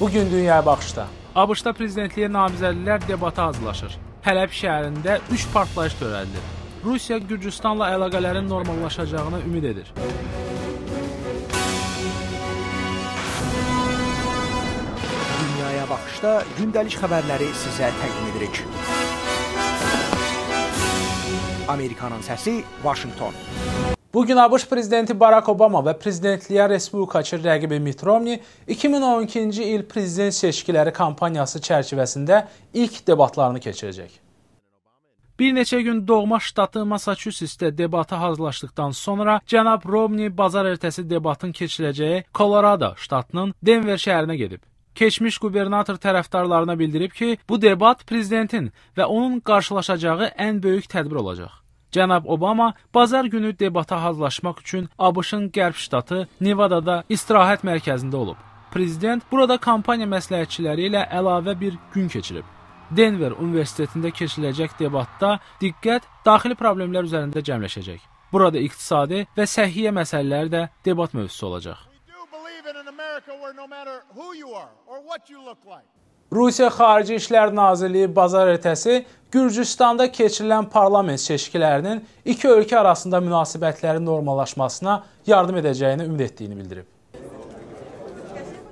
Bugün Dünyaya Baxışda. ABŞ-da prezidentliyə namizədlər debata hazırlaşır. Hələb şəhərində 3 partlayış törədilir. Rusiya Gürcüstanla əlaqələrin normallaşacağına ümid edir. Dünyaya Baxışda gündəlik xəbərləri sizə təqdim edirik. Amerikanın səsi, Washington. Bugün ABŞ prezidenti Barack Obama və prezidentliyə respublikaçı rəqibi Mitt Romney 2012-ci il prezident seçkiləri kampaniyası çərçivəsində ilk debatlarını keçirəcək. Bir neçə gün doğma ştatı Massachusettsdə debata hazırlaşdıqdan sonra cənab Romney bazar ertəsi debatın keçiriləcəyi Colorado ştatının Denver şəhərinə gedib. Keçmiş qubernator tərəfdarlarına bildirib ki, bu debat prezidentin və onun qarşılaşacağı ən böyük tədbir olacaq. Cənab Obama bazar günü debata hazırlaşmaq üçün ABŞ-ın qərb ştatı Nevadada istirahət mərkəzində olub. Prezident burada kampaniya məsləhətçiləri ilə əlavə bir gün keçirib. Denver Universitetində keçiriləcək debatda diqqət daxili problemlər üzərində cəmləşəcək. Burada iqtisadi və səhiyyə məsələləri də debat mövzusu olacaq. Rusiya Xarici İşlər Nazirliyi bazar ertəsi Gürcüstanda keçirilən parlament seçkilərinin iki ölkə arasında münasibətlərin normallaşmasına yardım edəcəyini ümid etdiyini bildirib.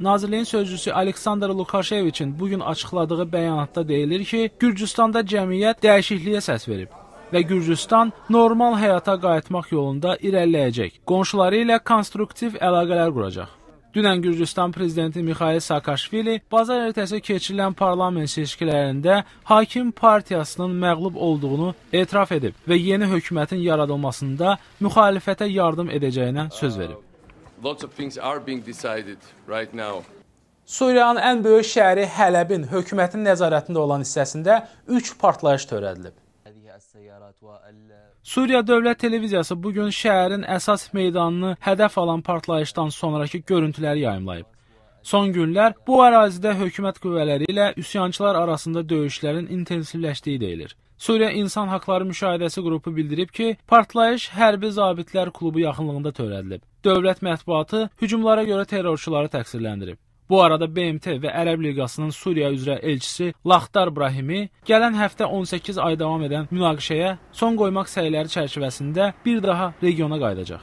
Nazirliyin sözcüsü Aleksandr Lukasheviçin bugün açıqladığı bəyanatda deyilir ki, Gürcüstanda cəmiyyət dəyişikliyə səs verib və Gürcüstan normal həyata qayıtmaq yolunda irəliləyəcək, qonşuları ilə konstruktiv əlaqələr quracaq. Dünən Gürcüstan prezidenti Mikhail Saakashvili bazar ertəsi keçirilən parlament seçkilərində hakim partiyasının məğlub olduğunu etiraf edib və yeni hökumətin yaradılmasında müxalifətə yardım edəcəyinə söz verib. Suriyanın ən böyük şəhəri Hələbin hökumətin nəzarətində olan hissəsində 3 partlayış törədilib. Suriya Dövlət Televiziyası bugün şəhərin əsas meydanını hədəf alan partlayışdan sonraki görüntüləri yayımlayıb. Son günlər bu ərazidə hökumət qüvvələri ilə üsyançılar arasında döyüşlərin intensivləşdiyi deyilir. Suriya İnsan Haqları Müşahidəsi qrupu bildirib ki, partlayış hərbi zabitlər klubu yaxınlığında törədilib. Dövlət mətbuatı hücumlara görə terrorçuları təqsirləndirib. Bu arada BMT və Ərəb Liqasının Suriya üzrə elçisi Laxdar Brahimi gələn həftə 18 ay davam edən münaqişəyə son qoymaq səyləri çərçivəsində bir daha regiona qayıdacaq.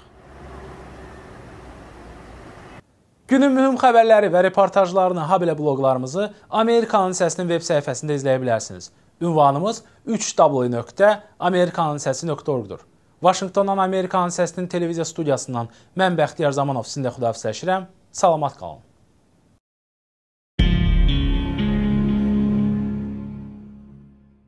Günün mühüm xəbərləri və reportajlarını habelə bloqlarımızı Amerikanın Səsinin veb səhifəsində izləyə bilərsiniz. Ünvanımız 3w.amerikanınsəsi.org-dur. Vaşinqtondan Amerikanın Səsinin televiziya studiyasından mən Bəxtiyar Zamanov sizinlə xudahafizləşirəm. Salamat qalın.